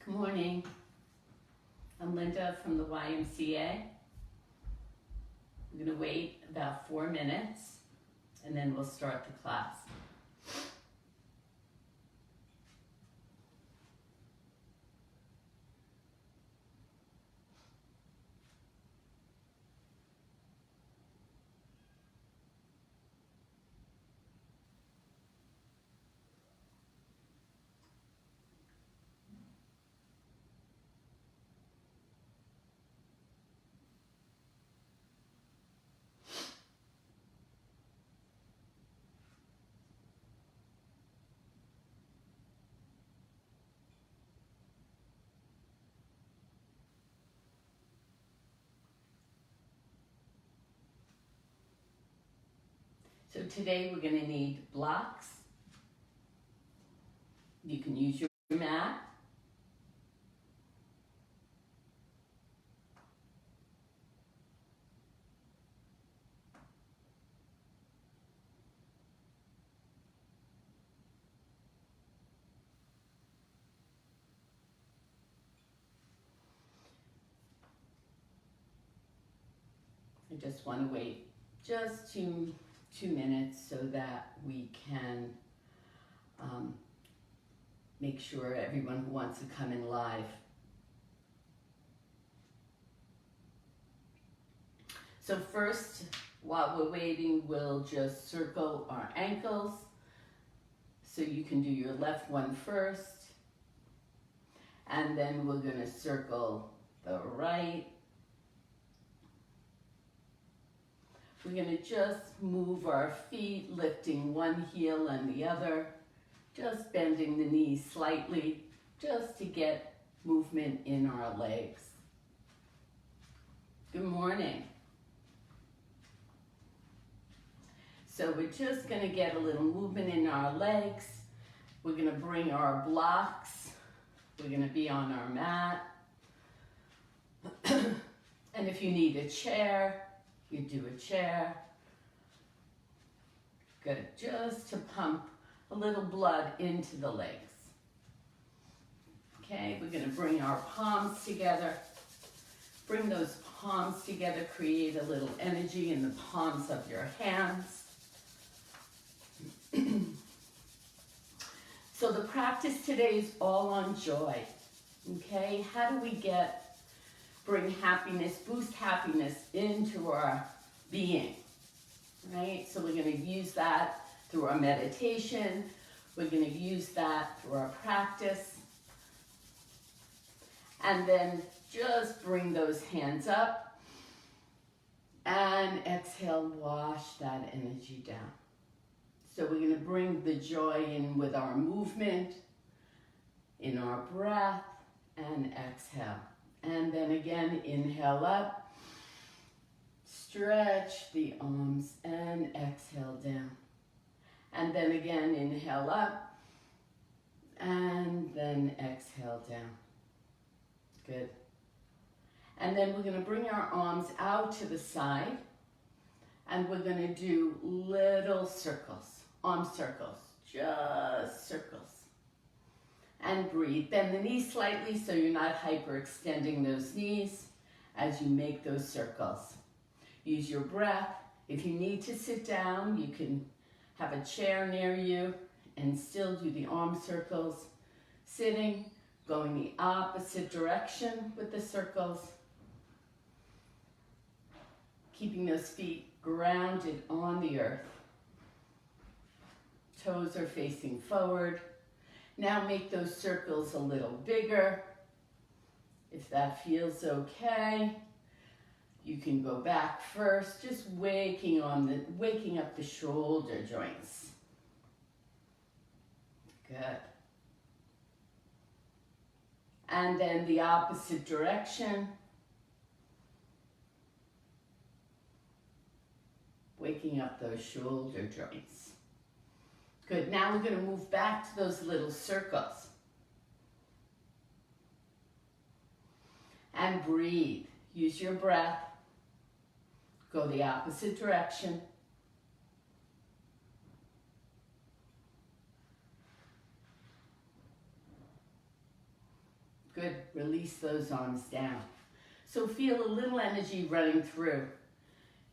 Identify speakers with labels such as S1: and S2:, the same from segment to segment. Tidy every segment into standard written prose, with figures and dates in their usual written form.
S1: Good morning. I'm Linda from the YMCA. We're going to wait about 4 minutes and then we'll start the class. So today we're going to need blocks. You can use your mat. I just want to wait just two minutes so that we can make sure everyone who wants to come in live. So first, while we're waiting, we'll just circle our ankles. So you can do your left one first, and then we're going to circle the right. We're going to just move our feet, lifting one heel and the other, just bending the knees slightly, just to get movement in our legs. Good morning. So we're just going to get a little movement in our legs. We're going to bring our blocks. We're going to be on our mat. And if you need a chair, you do a chair. Good, just to pump a little blood into the legs. Okay, we're going to bring our palms together. Bring those palms together, create a little energy in the palms of your hands. So the practice today is all on joy. Okay, how do we bring happiness, boost happiness into our being, right? So we're going to use that through our meditation. We're going to use that through our practice. And then just bring those hands up and exhale, wash that energy down. So we're going to bring the joy in with our movement, in our breath, and exhale. And then again, inhale up, stretch the arms, and exhale down. And then again, inhale up, and then exhale down. Good. And then we're going to bring our arms out to the side, and we're going to do little circles, arm circles, just circles. And breathe. Bend the knees slightly so you're not hyperextending those knees as you make those circles. Use your breath. If you need to sit down, you can have a chair near you and still do the arm circles. Sitting, going the opposite direction with the circles. Keeping those feet grounded on the earth. Toes are facing forward. Now make those circles a little bigger. If that feels okay, you can go back first, just waking up the shoulder joints. Good. And then the opposite direction. Waking up those shoulder joints. Good, now we're going to move back to those little circles. And breathe. Use your breath. Go the opposite direction. Good. Release those arms down. So feel a little energy running through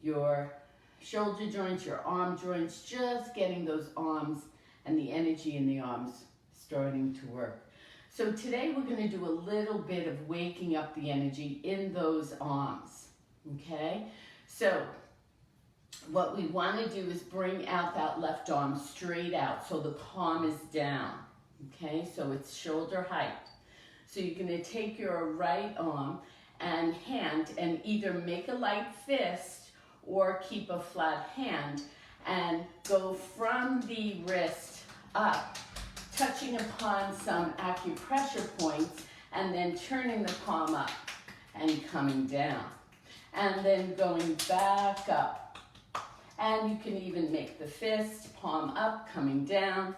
S1: your shoulder joints, your arm joints, just getting those arms and the energy in the arms starting to work. So today we're going to do a little bit of waking up the energy in those arms, okay? So what we want to do is bring out that left arm straight out so the palm is down, okay? So it's shoulder height. So you're going to take your right arm and hand and either make a light fist or keep a flat hand and go from the wrist up, touching upon some acupressure points and then turning the palm up and coming down. And then going back up. And you can even make the fist, palm up, coming down,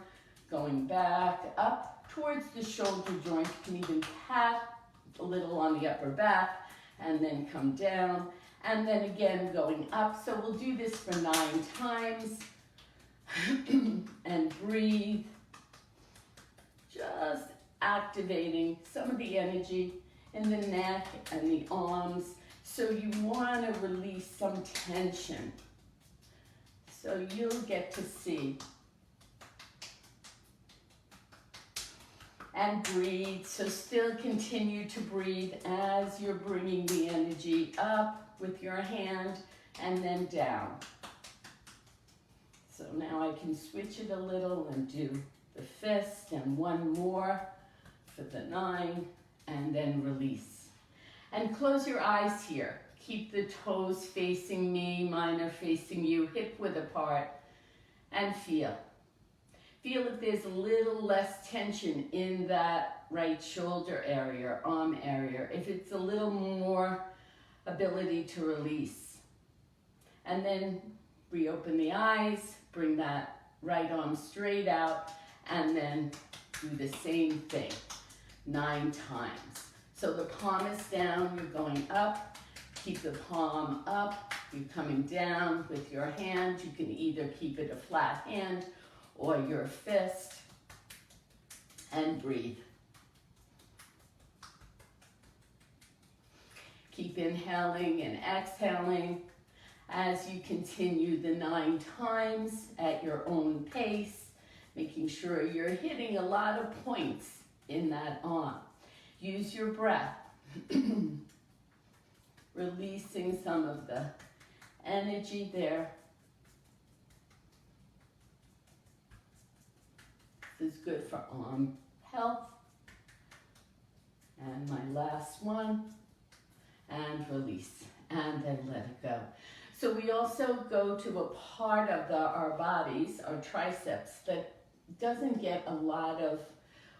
S1: going back up towards the shoulder joint. You can even pat a little on the upper back and then come down. And then again going up. So we'll do this for 9 times. And breathe. Just activating some of the energy in the neck and the arms. So you want to release some tension. So you'll get to see. And breathe. So still continue to breathe as you're bringing the energy up with your hand and then down. So now I can switch it a little and do the fist and one more for the 9 and then release. And close your eyes here. Keep the toes facing me, mine are facing you, hip width apart, and feel. Feel if there's a little less tension in that right shoulder area, arm area, if it's a little more ability to release. And then reopen the eyes, bring that right arm straight out, and then do the same thing 9 times. So the palm is down, you're going up, keep the palm up, you're coming down with your hand. You can either keep it a flat hand or your fist, and breathe. Keep inhaling and exhaling as you continue the 9 times at your own pace, making sure you're hitting a lot of points in that arm. Use your breath, releasing some of the energy there. This is good for arm health. And my last one, and release, and then let it go. So we also go to a part of our bodies, our triceps, that doesn't get a lot of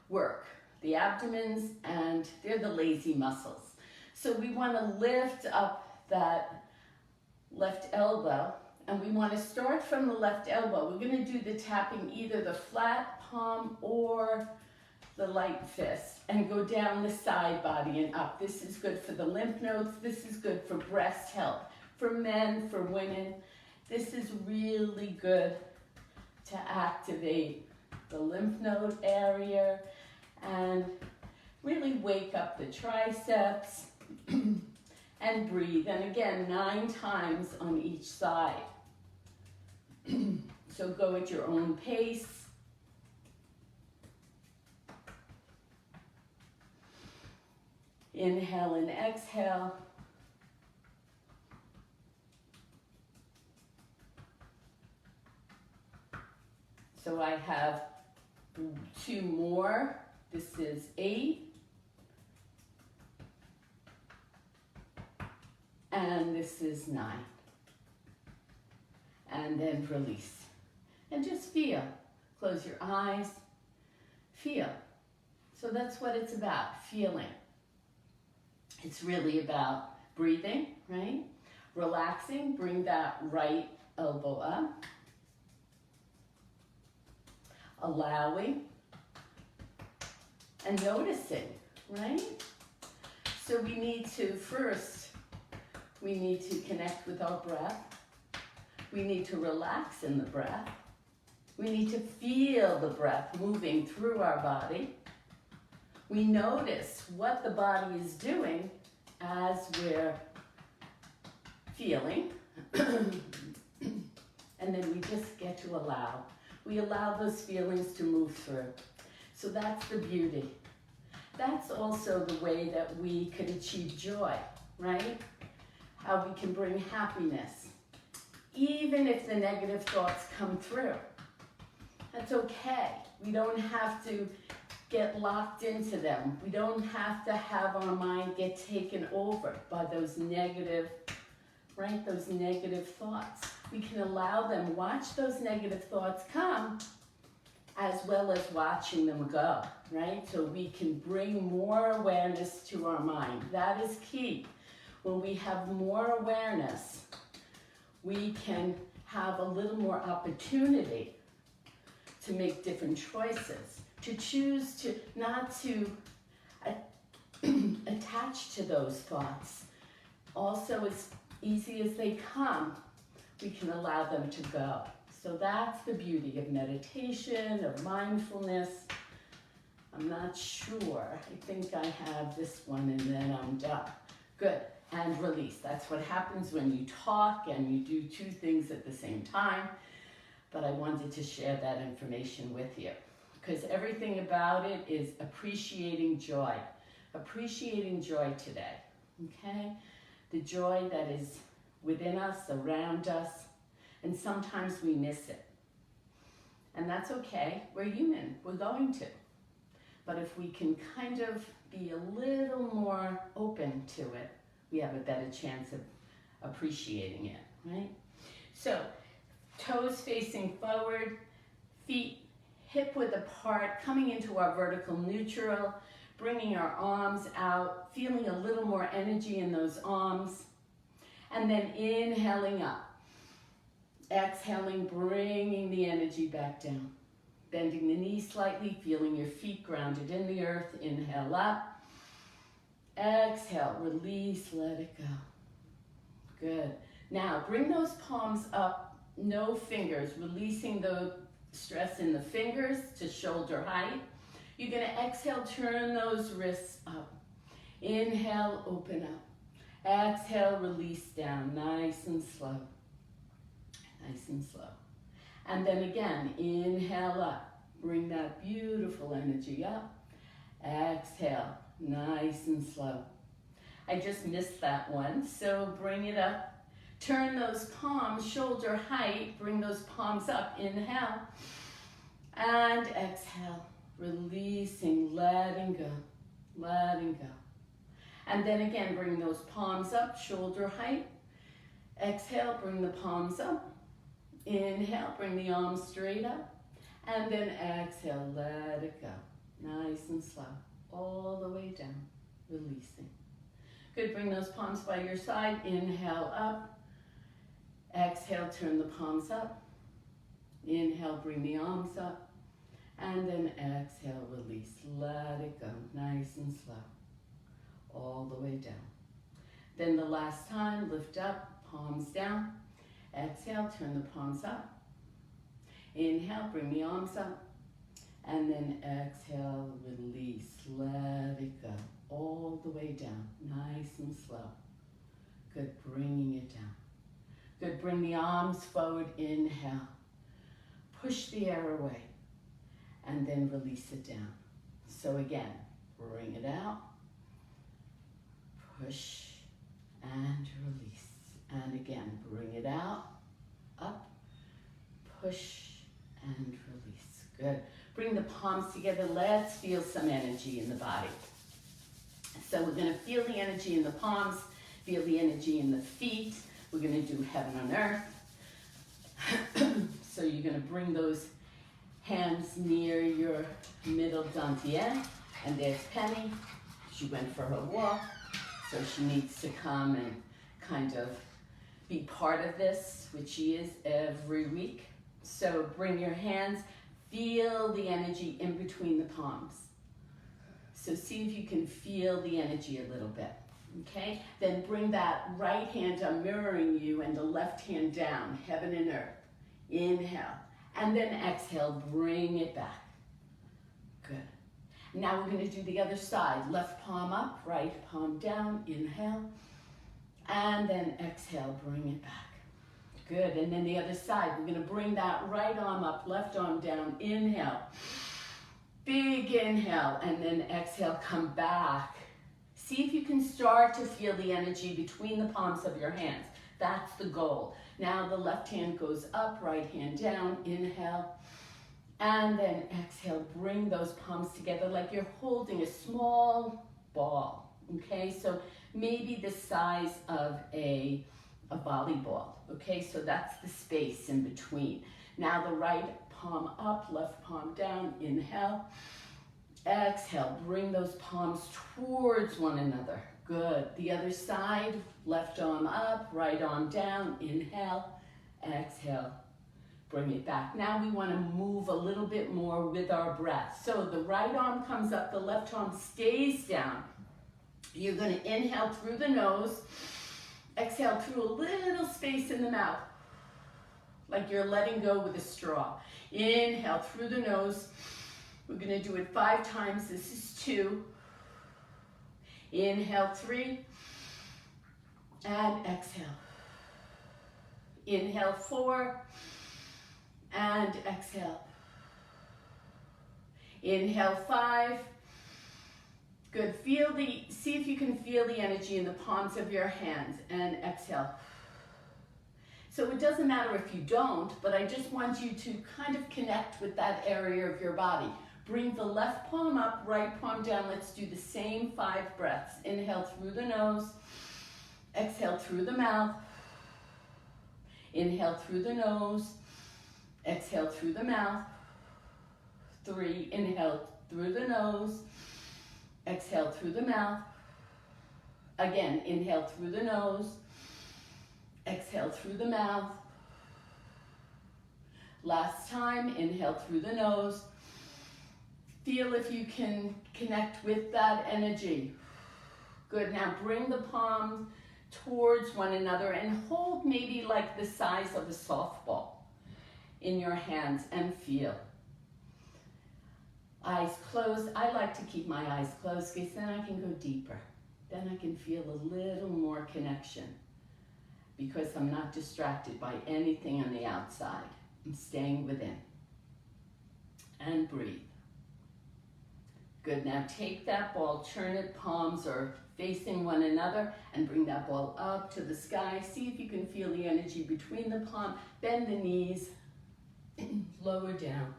S1: work. The abdomens, and they're the lazy muscles. So we want to lift up that left elbow, and we want to start from the left elbow. We're going to do the tapping, either the flat palm or the light fist, and go down the side body and up. This is good for the lymph nodes. This is good for breast health. For men, for women, this is really good to activate the lymph node area and really wake up the triceps and breathe. And again, 9 times on each side. So go at your own pace. Inhale and exhale. So I have 2 more. This is 8. And this is 9. And then release. And just feel. Close your eyes. Feel. So that's what it's about, feeling. It's really about breathing, right? Relaxing, bring that right elbow up. Allowing and noticing, right? So we need to connect with our breath. We need to relax in the breath. We need to feel the breath moving through our body. We notice what the body is doing as we're feeling. And then we just get to allow. We allow those feelings to move through. So that's the beauty. That's also the way that we could achieve joy, right? How we can bring happiness, even if the negative thoughts come through. That's okay. We don't have to get locked into them. We don't have to have our mind get taken over by those negative, right? Those negative thoughts. We can allow them, watch those negative thoughts come, as well as watching them go, right? So we can bring more awareness to our mind. That is key. When we have more awareness, we can have a little more opportunity to make different choices, to choose to not to attach to those thoughts. Also, as easy as they come, we can allow them to go. So that's the beauty of meditation, of mindfulness. I'm not sure. I think I have this one and then I'm done. Good. And release. That's what happens when you talk and you do two things at the same time. But I wanted to share that information with you because everything about it is appreciating joy. Appreciating joy today. Okay? The joy that is within us, around us. And sometimes we miss it. And that's okay. We're human. We're going to. But if we can kind of be a little more open to it, we have a better chance of appreciating it, right? So, toes facing forward, feet hip-width apart, coming into our vertical neutral, bringing our arms out, feeling a little more energy in those arms, and then inhaling up. Exhaling, bringing the energy back down. Bending the knees slightly, feeling your feet grounded in the earth. Inhale up. Exhale, release, let it go. Good. Now, bring those palms up, no fingers, releasing the stress in the fingers to shoulder height. You're going to exhale, turn those wrists up. Inhale, open up. Exhale, release down, nice and slow. Nice and slow. And then again, inhale up. Bring that beautiful energy up. Exhale, nice and slow. I just missed that one, so bring it up. Turn those palms shoulder height. Bring those palms up. Inhale. And exhale. Releasing, letting go. Letting go. And then again, bring those palms up, shoulder height. Exhale, bring the palms up. Inhale, bring the arms straight up. And then exhale, let it go. Nice and slow. All the way down, releasing. Good, bring those palms by your side. Inhale up. Exhale, turn the palms up. Inhale, bring the arms up. And then exhale, release. Let it go, nice and slow. All the way down. Then the last time, lift up, palms down. Exhale, turn the palms up. Inhale, bring the arms up. And then exhale, release, let it go. All the way down, nice and slow. Good, bringing it down. Good, bring the arms forward, inhale. Push the air away. And then release it down. So again, bring it out. Push and release. And again, bring it out, up, push, and release. Good. Bring the palms together. Let's feel some energy in the body. So we're going to feel the energy in the palms, feel the energy in the feet. We're going to do heaven on earth. So you're going to bring those hands near your middle dantian. And there's Penny. She went for her walk, so she needs to come and kind of be part of this, which she is every week. So bring your hands, feel the energy in between the palms. So see if you can feel the energy a little bit, okay? Then bring that right hand, I'm mirroring you, and the left hand down, heaven and earth. Inhale, and then exhale, bring it back. Good. Now we're going to do the other side. Left palm up, right palm down. Inhale. And then exhale, bring it back. Good, and then the other side. We're going to bring that right arm up, left arm down. Inhale. Big inhale, and then exhale, come back. See if you can start to feel the energy between the palms of your hands. That's the goal. Now the left hand goes up, right hand down. Inhale. And then exhale, bring those palms together like you're holding a small ball, okay? So maybe the size of a volleyball, okay? So that's the space in between. Now the right palm up, left palm down. Inhale. Exhale, bring those palms towards one another. Good. The other side, left arm up, right arm down. Inhale. Exhale. Bring it back. Now we want to move a little bit more with our breath. So the right arm comes up, the left arm stays down. You're going to inhale through the nose, exhale through a little space in the mouth, like you're letting go with a straw. Inhale through the nose. We're going to do it 5 times. This is 2. Inhale 3, and exhale. Inhale 4, and exhale. Inhale 5. Good. See if you can feel the energy in the palms of your hands, and exhale. So it doesn't matter if you don't, but I just want you to kind of connect with that area of your body. Bring the left palm up, right palm down. Let's do the same 5 breaths. Inhale through the nose, exhale through the mouth. Inhale through the nose, exhale through the mouth. 3, inhale through the nose, exhale through the mouth. Again, inhale through the nose, exhale through the mouth. Last time, inhale through the nose. Feel if you can connect with that energy. Good, now bring the palms towards one another and hold maybe like the size of a softball in your hands and feel. Eyes closed. I like to keep my eyes closed because then I can go deeper. Then I can feel a little more connection because I'm not distracted by anything on the outside. I'm staying within. And breathe. Good, now take that ball, turn it, palms are facing one another, and bring that ball up to the sky. See if you can feel the energy between the palm. Bend the knees, lower down.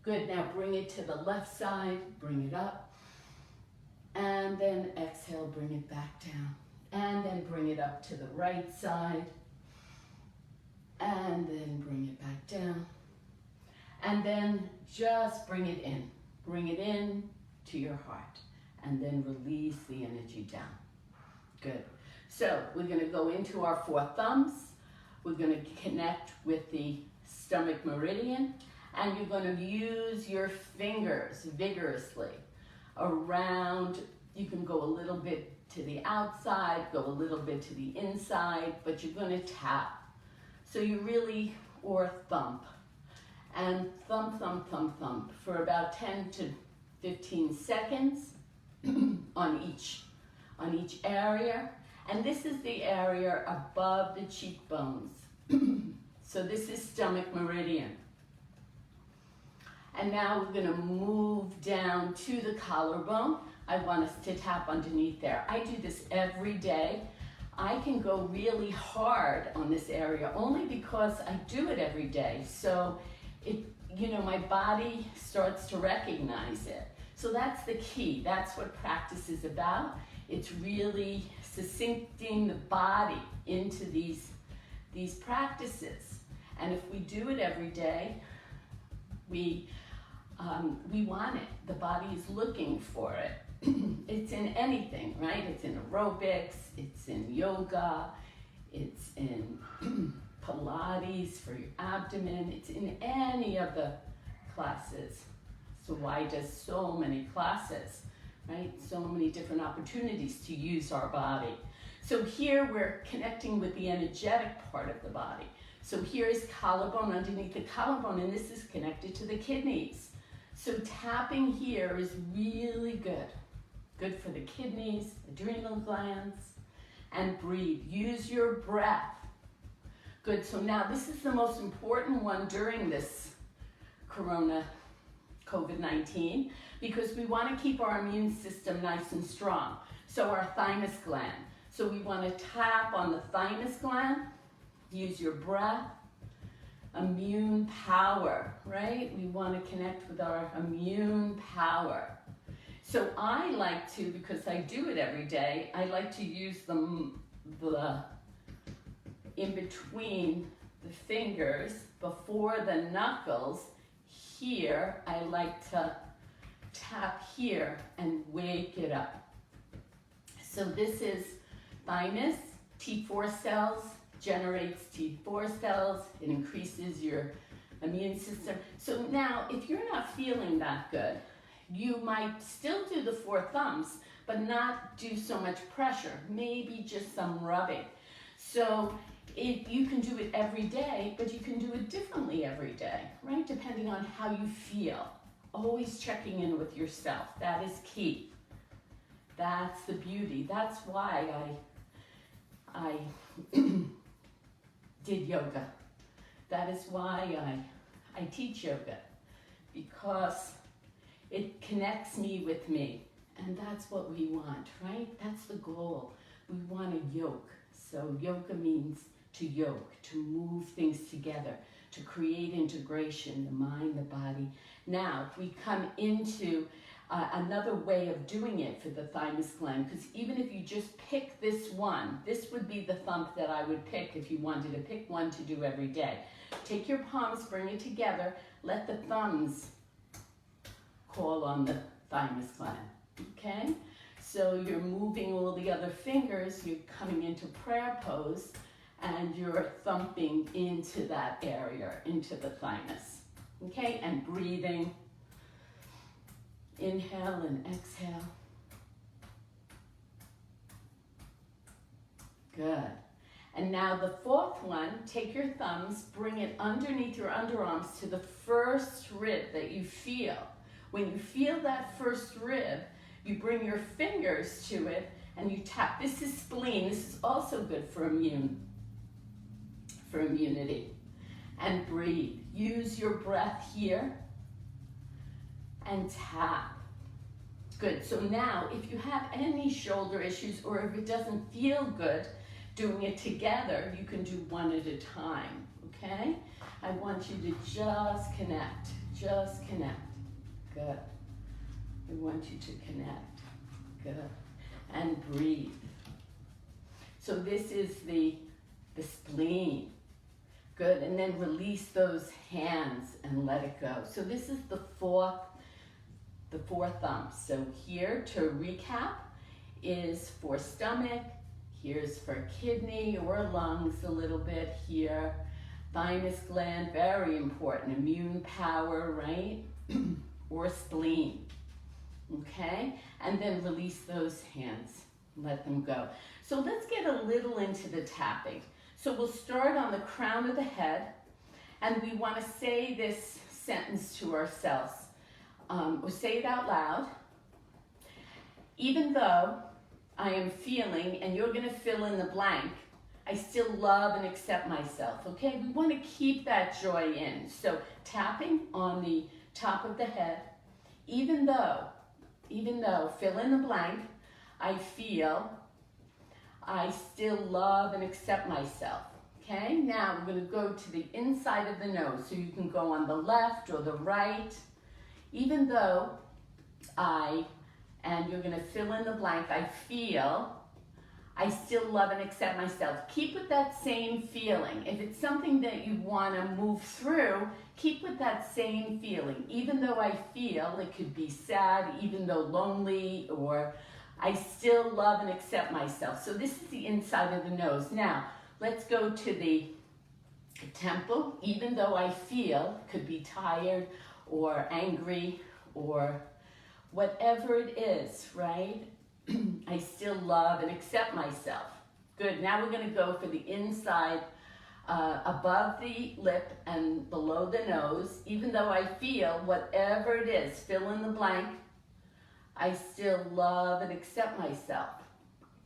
S1: Good, now bring it to the left side, bring it up, and then exhale, bring it back down. And then bring it up to the right side, and then bring it back down. And then just bring it in. Bring it in to your heart, and then release the energy down. Good. So we're going to go into our 4 thumbs. We're going to connect with the stomach meridian, and you're going to use your fingers vigorously around. You can go a little bit to the outside, go a little bit to the inside, but you're going to tap. So you really, or thump. And thump, thump, thump, thump for about 10 to 15 seconds on each area. And this is the area above the cheekbones. So this is stomach meridian. And now we're going to move down to the collarbone. I want us to tap underneath there. I do this every day. I can go really hard on this area only because I do it every day. So my body starts to recognize it. So that's the key. That's what practice is about. It's really succincting the body into these practices. And if we do it every day, we want it. The body is looking for it. It's in anything, right? It's in aerobics, it's in yoga, it's in Pilates for your abdomen. It's in any of the classes. So why does so many classes, right? So many different opportunities to use our body. So here we're connecting with the energetic part of the body. So here is collarbone underneath the collarbone, and this is connected to the kidneys. So tapping here is really good. Good for the kidneys, adrenal glands, and breathe. Use your breath. Good, so now this is the most important one during this COVID-19, because we want to keep our immune system nice and strong. So our thymus gland. So we want to tap on the thymus gland, use your breath, immune power, right? We want to connect with our immune power. So I like to, because I do it every day, I like to use the in between the fingers, before the knuckles, here, I like to tap here and wake it up. So this is thymus, T4 cells, generates T4 cells, it increases your immune system. So now, if you're not feeling that good, you might still do the 4 thumbs, but not do so much pressure, maybe just some rubbing. So you can do it every day, but you can do it differently every day, right? Depending on how you feel. Always checking in with yourself, that is key. That's the beauty. That's why I did yoga. That is why I teach yoga, because it connects me with me. And that's what we want, right? That's the goal. We want a yoke. So yoga means to yoke, to move things together, to create integration, the mind, the body. Now, we come into another way of doing it for the thymus gland, because even if you just pick this one, this would be the thump that I would pick if you wanted to pick one to do every day. Take your palms, bring it together, let the thumbs call on the thymus gland, okay? So you're moving all the other fingers, you're coming into prayer pose, and you're thumping into that area, into the thymus, okay? And breathing. Inhale and exhale. Good. And now the 4th one, take your thumbs, bring it underneath your underarms to the first rib that you feel. When you feel that first rib, you bring your fingers to it and you tap. This is spleen. This is also good for immunity. And breathe. Use your breath here and tap. Good. So now, if you have any shoulder issues, or if it doesn't feel good doing it together, you can do one at a time, okay? I want you to just connect. Just connect. Good. I want you to connect. Good. And breathe. So this is the spleen. Good. And then release those hands and let it go. So this is the 4 thumbs. So here, to recap, is for stomach. Here's for kidney or lungs a little bit here. Thymus gland, very important. Immune power, right? Or spleen. Okay? And then release those hands. Let them go. So let's get a little into the tapping. So we'll start on the crown of the head, and we want to say this sentence to ourselves. We'll say it out loud. Even though I am feeling, and you're going to fill in the blank, I still love and accept myself, okay? We want to keep that joy in. So tapping on the top of the head, even though, fill in the blank, I feel, I still love and accept myself, okay? Now we're going to go to the inside of the nose. So you can go on the left or the right. Even though and you're going to fill in the blank, I feel, I still love and accept myself. Keep with that same feeling. If it's something that you want to move through, keep with that same feeling. Even though I feel, it could be sad, even though lonely, or I still love and accept myself. So this is the inside of the nose. Now, let's go to the temple. Even though I feel, could be tired or angry or whatever it is, right? I still love and accept myself. Good. Now we're going to go for the inside above the lip and below the nose. Even though I feel whatever it is, fill in the blank, I still love and accept myself.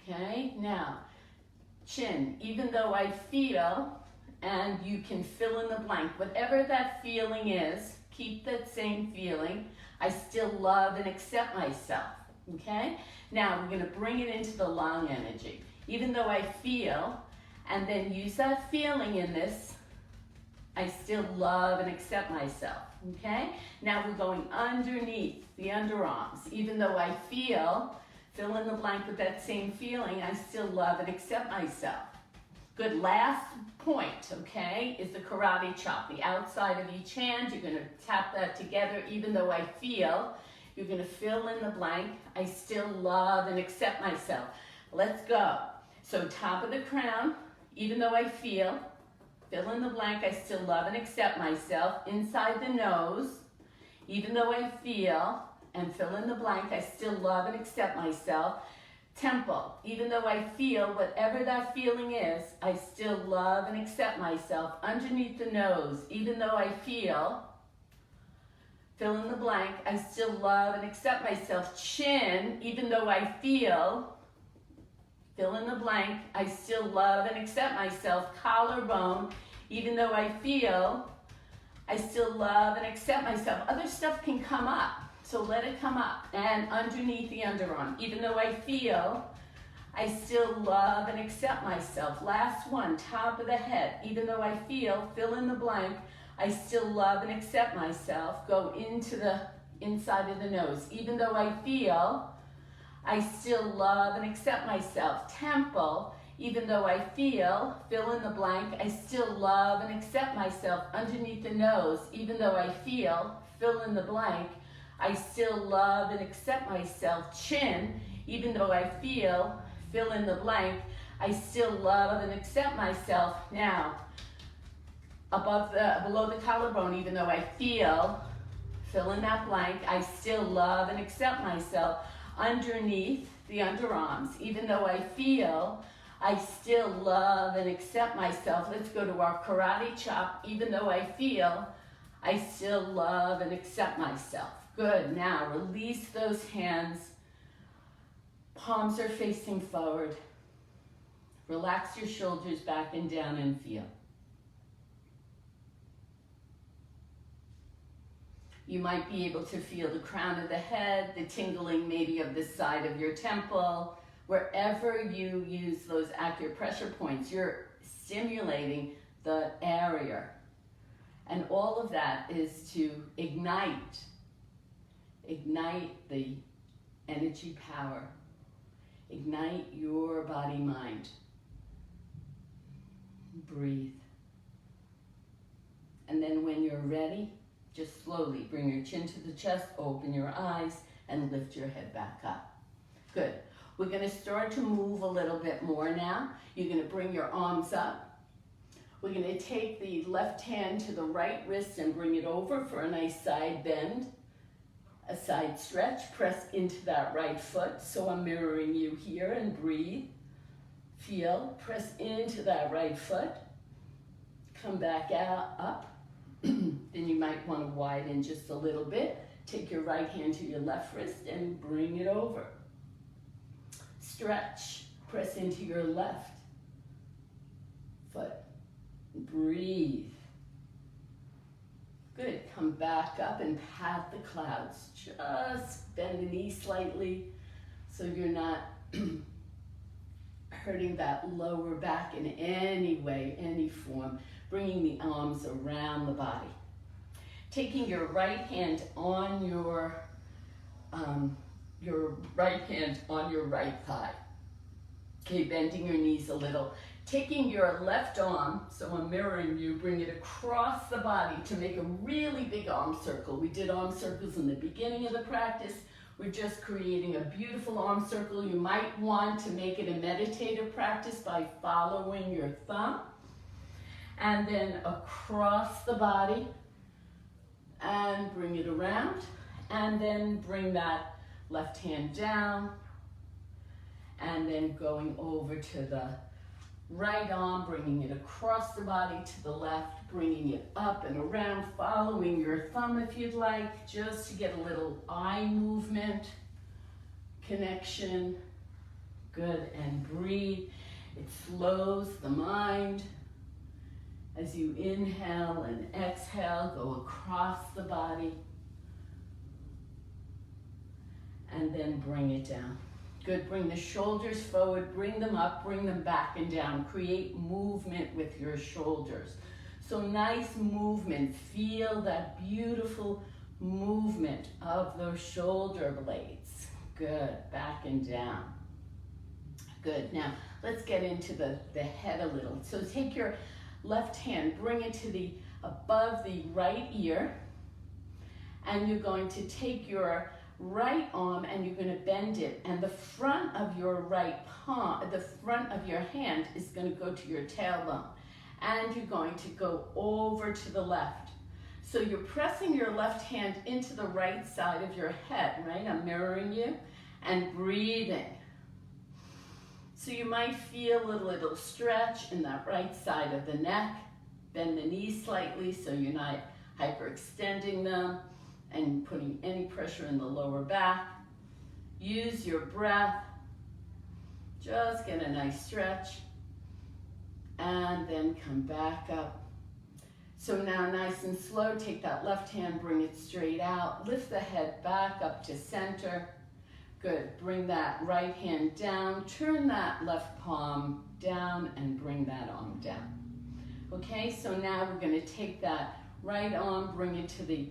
S1: Okay, now, chin, even though I feel, and you can fill in the blank, whatever that feeling is, keep that same feeling, I still love and accept myself. Okay, now we're going to bring it into the lung energy. Even though I feel, and then use that feeling in this, I still love and accept myself. Okay, now we're going underneath the underarms. Even though I feel, fill in the blank with that same feeling, I still love and accept myself. Good, last point, okay, is the karate chop. The outside of each hand, you're going to tap that together. Even though I feel, you're going to fill in the blank, I still love and accept myself. Let's go. So top of the crown, even though I feel, fill in the blank, I still love and accept myself. Inside the nose, even though I feel, and fill in the blank, I still love and accept myself. Temple, even though I feel, whatever that feeling is, I still love and accept myself. Underneath the nose, even though I feel, fill in the blank, I still love and accept myself. Chin, even though I feel, fill in the blank, I still love and accept myself. Collarbone, even though I feel, I still love and accept myself. Other stuff can come up, so let it come up. And underneath the underarm, even though I feel, I still love and accept myself. Last one, top of the head, even though I feel, fill in the blank, I still love and accept myself. Go into the inside of the nose, even though I feel, I still love and accept myself. Temple, even though I feel, fill in the blank, I still love and accept myself. Underneath the nose, even though I feel, fill in the blank, I still love and accept myself. Chin, even though I feel, fill in the blank, I still love and accept myself. Now, below the collarbone, even though I feel, fill in that blank, I still love and accept myself. Underneath the underarms, even though I feel, I still love and accept myself. Let's go to our karate chop. Even though I feel, I still love and accept myself. Good, now release those hands. Palms are facing forward. Relax your shoulders back and down and feel. You might be able to feel the crown of the head, the tingling maybe of the side of your temple. Wherever you use those acupressure points, you're stimulating the area. And all of that is to ignite the energy power. Ignite your body-mind. Breathe. And then when you're ready, just slowly bring your chin to the chest, open your eyes, and lift your head back up. Good. We're going to start to move a little bit more now. You're going to bring your arms up. We're going to take the left hand to the right wrist and bring it over for a nice side bend. A side stretch. Press into that right foot. So I'm mirroring you here and breathe. Feel. Press into that right foot. Come back out, up. Then you might want to widen just a little bit. Take your right hand to your left wrist and bring it over. Stretch. Press into your left foot. Breathe. Good. Come back up and pat the clouds. Just bend the knee slightly so you're not hurting that lower back in any way, any form. Bringing the arms around the body. Taking your right hand on your right hand on your right thigh. Okay, bending your knees a little. Taking your left arm, so I'm mirroring you, bring it across the body to make a really big arm circle. We did arm circles in the beginning of the practice. We're just creating a beautiful arm circle. You might want to make it a meditative practice by following your thumb. And then across the body, and bring it around, and then bring that left hand down, and then going over to the Right arm, bringing it across the body to the left, bringing it up and around, following your thumb if you'd like, just to get a little eye movement, connection. Good, and breathe. It slows the mind. As you inhale and exhale, go across the body. And then bring it down. Good, bring the shoulders forward, bring them up, bring them back and down. Create movement with your shoulders. So nice movement. Feel that beautiful movement of those shoulder blades. Good, back and down. Good, now let's get into the head a little. So take your left hand, bring it to above the right ear, and you're going to take your right arm and you're going to bend it, and the front of your right palm, the front of your hand is going to go to your tailbone, and you're going to go over to the left. So you're pressing your left hand into the right side of your head, right? I'm mirroring you, and breathing. So you might feel a little stretch in that right side of the neck. Bend the knees slightly so you're not hyperextending them and putting any pressure in the lower back. Use your breath. Just get a nice stretch. And then come back up. So now nice and slow, take that left hand, bring it straight out. Lift the head back up to center. Good, bring that right hand down. Turn that left palm down and bring that arm down. Okay, so now we're gonna take that right arm, bring it to the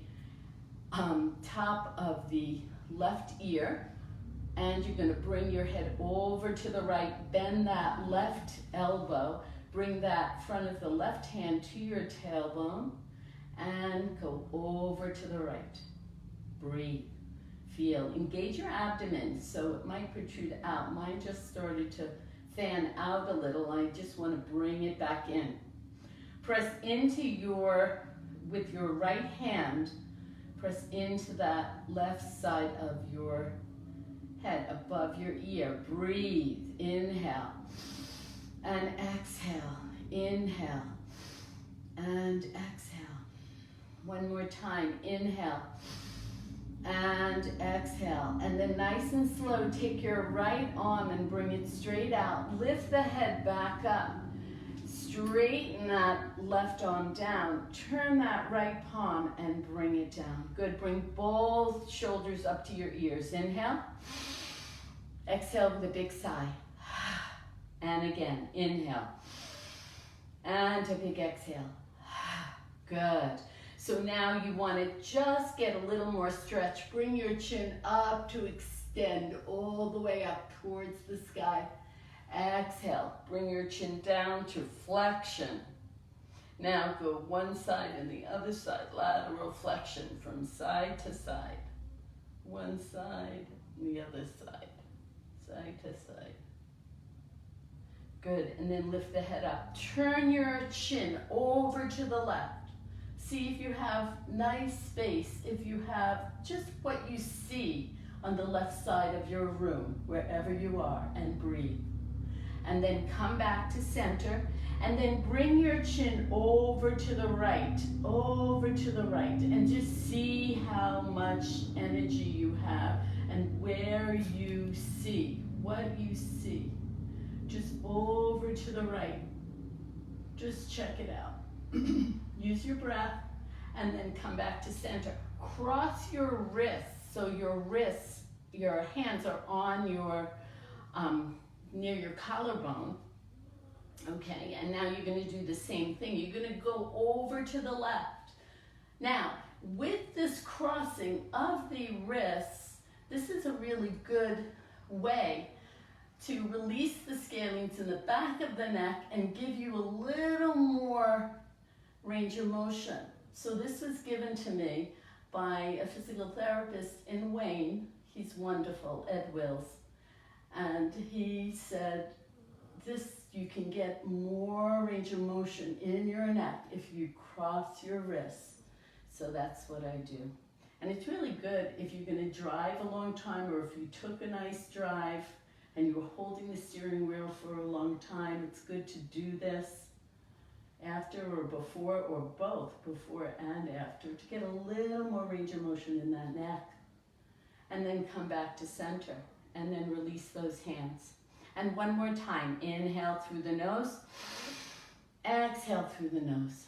S1: top of the left ear, and you're going to bring your head over to the right, bend that left elbow, bring that front of the left hand to your tailbone, and go over to the right. Breathe, feel, engage your abdomen, so it might protrude out. Mine just started to fan out a little. I just want to bring it back in. Press into with your right hand, press into that left side of your head, above your ear. Breathe, inhale, and exhale. Inhale, and exhale. One more time, inhale, and exhale. And then nice and slow, take your right arm and bring it straight out. Lift the head back up. Straighten that left arm down, turn that right palm and bring it down. Good, bring both shoulders up to your ears. Inhale, exhale with a big sigh. And again, inhale, and a big exhale. Good. So now you want to just get a little more stretch. Bring your chin up to extend all the way up towards the sky. Exhale, bring your chin down to flexion. Now go one side and the other side, lateral flexion from side to side. One side and the other side, side to side. Good, and then lift the head up. Turn your chin over to the left. See if you have nice space, if you have just what you see on the left side of your room, wherever you are, and breathe. And then come back to center, and then bring your chin over to the right, and just see how much energy you have and where you see, what you see. Just over to the right. Just check it out. Use your breath, and then come back to center. Cross your wrists, so your hands are on your near your collarbone, okay? And now you're gonna do the same thing. You're gonna go over to the left. Now, with this crossing of the wrists, this is a really good way to release the scalenes in the back of the neck and give you a little more range of motion. So this was given to me by a physical therapist in Wayne. He's wonderful, Ed Wills. And he said, you can get more range of motion in your neck if you cross your wrists. So that's what I do. And it's really good if you're gonna drive a long time, or if you took a nice drive and you were holding the steering wheel for a long time, it's good to do this after or before, or both, before and after, to get a little more range of motion in that neck. And then come back to center, and then release those hands. And one more time, inhale through the nose, exhale through the nose.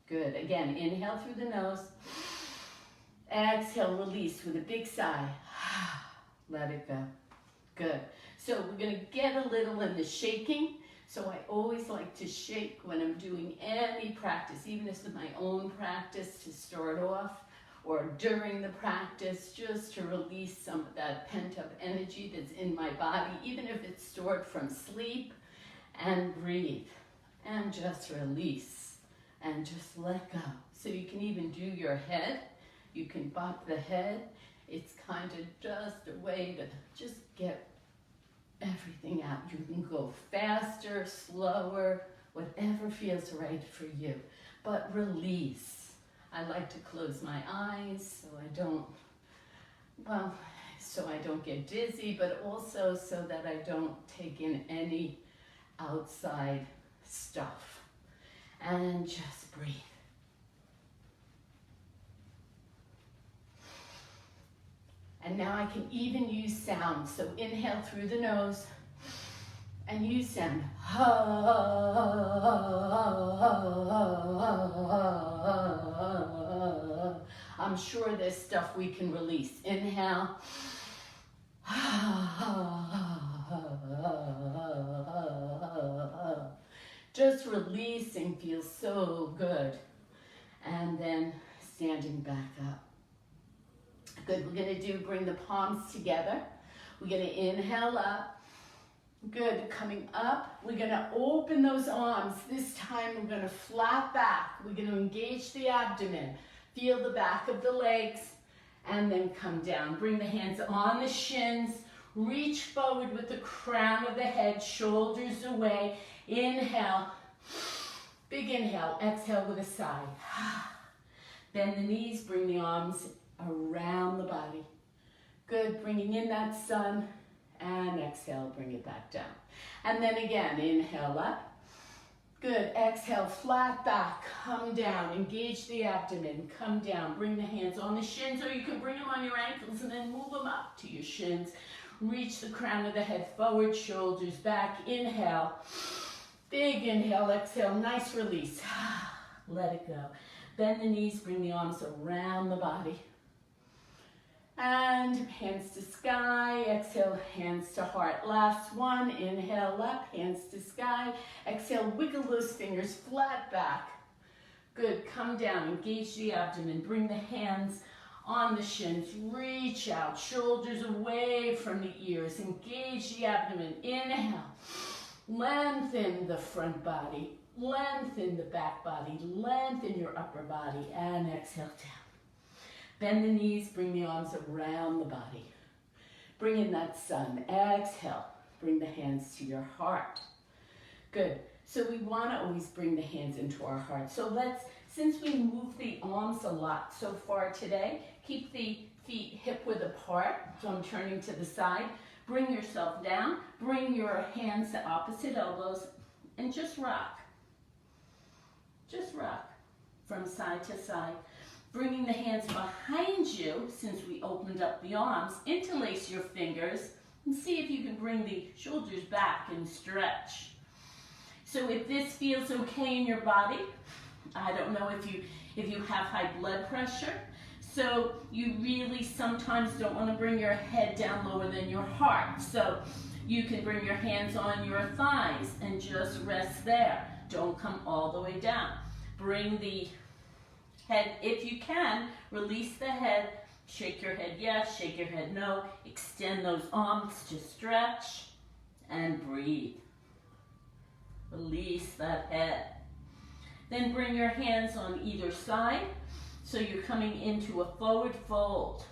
S1: Good, again, inhale through the nose, exhale, release with a big sigh. Let it go. Good. So we're going to get a little in the shaking. So I always like to shake when I'm doing any practice, even if it's my own practice to start off, or during the practice, just to release some of that pent-up energy that's in my body, even if it's stored from sleep, and breathe, and just release, and just let go. So you can even do your head. You can bop the head. It's kind of just a way to just get everything out. You can go faster, slower, whatever feels right for you. But release. I like to close my eyes so I don't get dizzy, but also so that I don't take in any outside stuff. And just breathe. And now I can even use sound. So inhale through the nose and use sound. I'm sure there's stuff we can release. Inhale. Just releasing feels so good. And then standing back up. Good, we're going to bring the palms together. We're going to inhale up. Good, coming up. We're going to open those arms. This time we're going to flat back. We're going to engage the abdomen. Feel the back of the legs and then come down. Bring the hands on the shins. Reach forward with the crown of the head, shoulders away. Inhale. Big inhale. Exhale with a sigh. Bend the knees, bring the arms around the body. Good, bringing in that sun, and exhale, bring it back down. And then again, inhale up. Good, exhale, flat back, come down, engage the abdomen, come down, bring the hands on the shins, or you can bring them on your ankles and then move them up to your shins. Reach the crown of the head forward, shoulders back, inhale. Big inhale, exhale, nice release. Let it go. Bend the knees, bring the arms around the body. And hands to sky, exhale, hands to heart. Last one, inhale up, hands to sky. Exhale, wiggle those fingers flat back. Good, come down, engage the abdomen. Bring the hands on the shins, reach out, shoulders away from the ears. Engage the abdomen, inhale. Lengthen the front body, lengthen the back body, lengthen your upper body, and exhale down. Bend the knees, bring the arms around the body. Bring in that sun. Exhale. Bring the hands to your heart. Good. So we want to always bring the hands into our heart. So since we move the arms a lot so far today, keep the feet hip-width apart. So I'm turning to the side. Bring yourself down. Bring your hands to opposite elbows and just rock. Just rock from side to side. Bringing the hands behind you, since we opened up the arms, interlace your fingers and see if you can bring the shoulders back and stretch. So if this feels okay in your body, I don't know if you have high blood pressure, so you really sometimes don't want to bring your head down lower than your heart. So you can bring your hands on your thighs and just rest there. Don't come all the way down. Bring the head, if you can, release the head, shake your head yes, shake your head no, extend those arms to stretch, and breathe. Release that head. Then bring your hands on either side, so you're coming into a forward fold,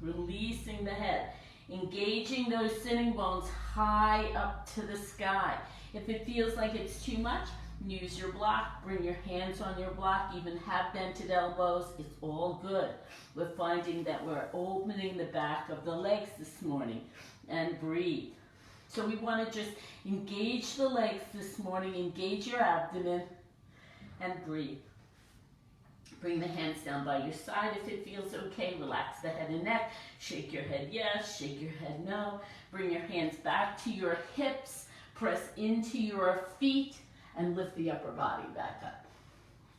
S1: releasing the head, engaging those sitting bones high up to the sky. If it feels like it's too much, use your block, bring your hands on your block, even have bented elbows, it's all good. We're finding that we're opening the back of the legs this morning.
S2: and breathe. So we want to just engage the legs this morning, engage your abdomen, and breathe. Bring the hands down by your side if it feels okay. Relax the head and neck. Shake your head yes, shake your head no. Bring your hands back to your hips. Press into your feet and lift the upper body back up.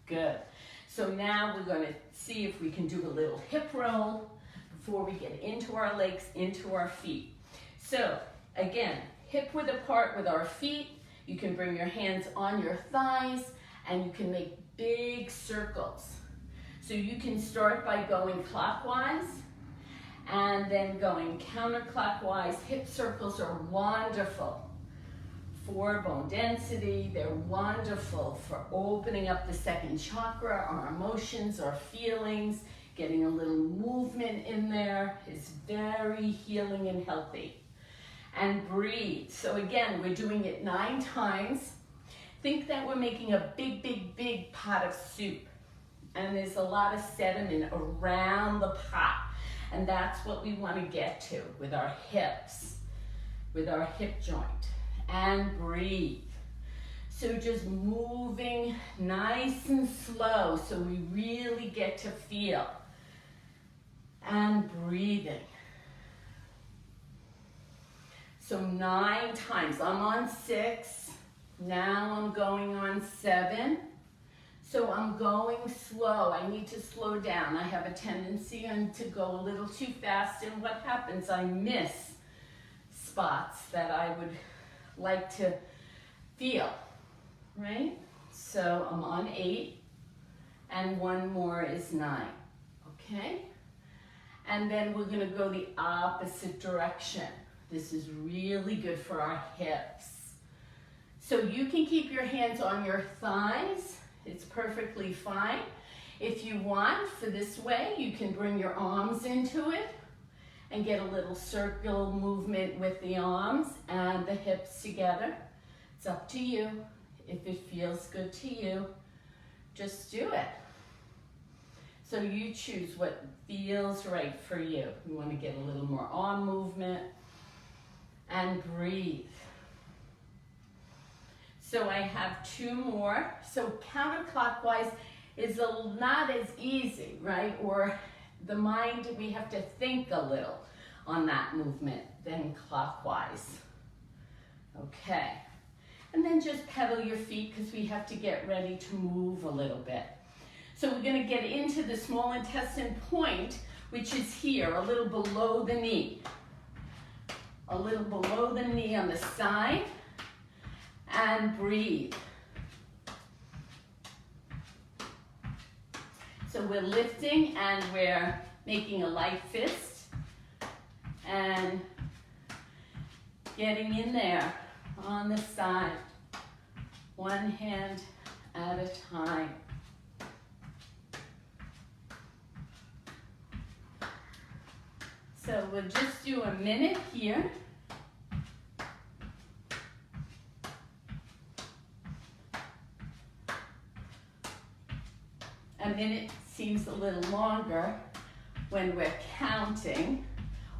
S2: Good. So now we're going to see if we can do a little hip roll before we get into our legs, into our feet. So again, hip width apart with our feet. You can bring your hands on your thighs and you can make big circles. So you can start by going clockwise and then going counterclockwise. Hip circles are wonderful for bone density. They're wonderful for opening up the second chakra, our emotions, our feelings. Getting a little movement in there is very healing and healthy. And breathe. So again, we're doing it 9 times. Think that we're making a big, big, big pot of soup. And there's a lot of sediment around the pot. And that's what we want to get to with our hips, with our hip joint. And breathe. So just moving nice and slow so we really get to feel. And breathing. So 9 times. I'm on 6. Now I'm going on 7. So I'm going slow. I need to slow down. I have a tendency to go a little too fast, and what happens? I miss spots that I would like to feel, right? So I'm on 8, and 1 more is 9, okay? And then we're gonna go the opposite direction. This is really good for our hips. So you can keep your hands on your thighs. It's perfectly fine. If you want, for this way, you can bring your arms into it and get a little circle movement with the arms and the hips together. It's up to you. If it feels good to you, just do it. So you choose what feels right for you. You want to get a little more arm movement and breathe. So I have 2 more. So counterclockwise is not as easy, right? Or the mind, we have to think a little on that movement than clockwise. Okay. And then just pedal your feet because we have to get ready to move a little bit. So we're going to get into the small intestine point, which is here, a little below the knee. A little below the knee on the side. And breathe. So we're lifting and we're making a light fist and getting in there on the side, 1 hand at a time. So we'll just do a minute here. A minute seems a little longer when we're counting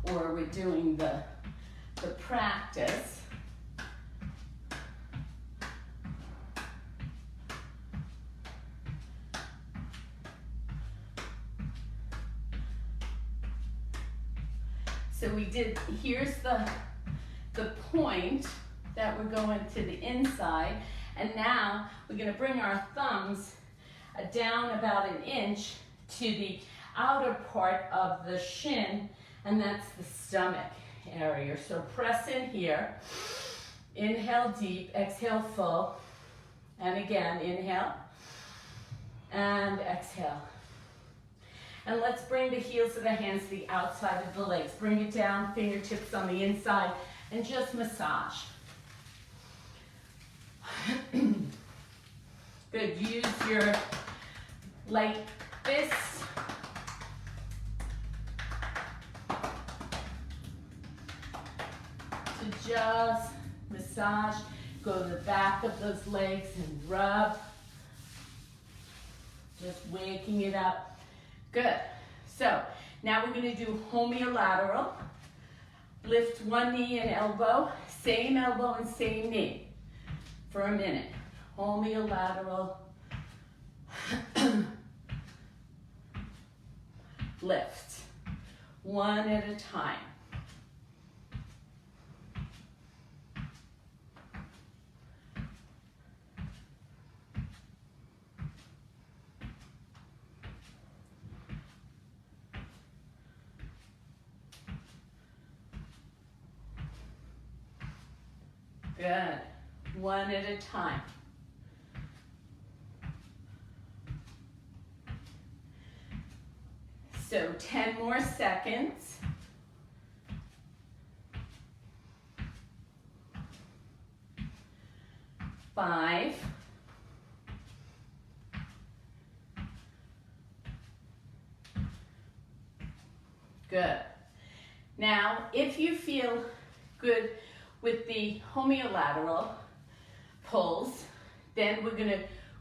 S2: or we're doing the practice. So we did, here's the point that we're going to the inside, and now we're going to bring our thumbs down about 1 inch to the outer part of the shin, and that's the stomach area. So press in here, inhale deep, exhale full, and again inhale and exhale. And let's bring the heels of the hands to the outside of the legs. Bring it down, fingertips on the inside, and just massage. Good, use your light fist. To just massage, go to the back of those legs and rub. Just waking it up. Good. So now we're going to do homeolateral. lift one knee and elbow, same elbow and same knee for a minute. Homeolateral. Lift. One at a time. Good. One at a time. So 10 more seconds. Five. Good. Now, if you feel good with the homeolateral pulls, then we're going to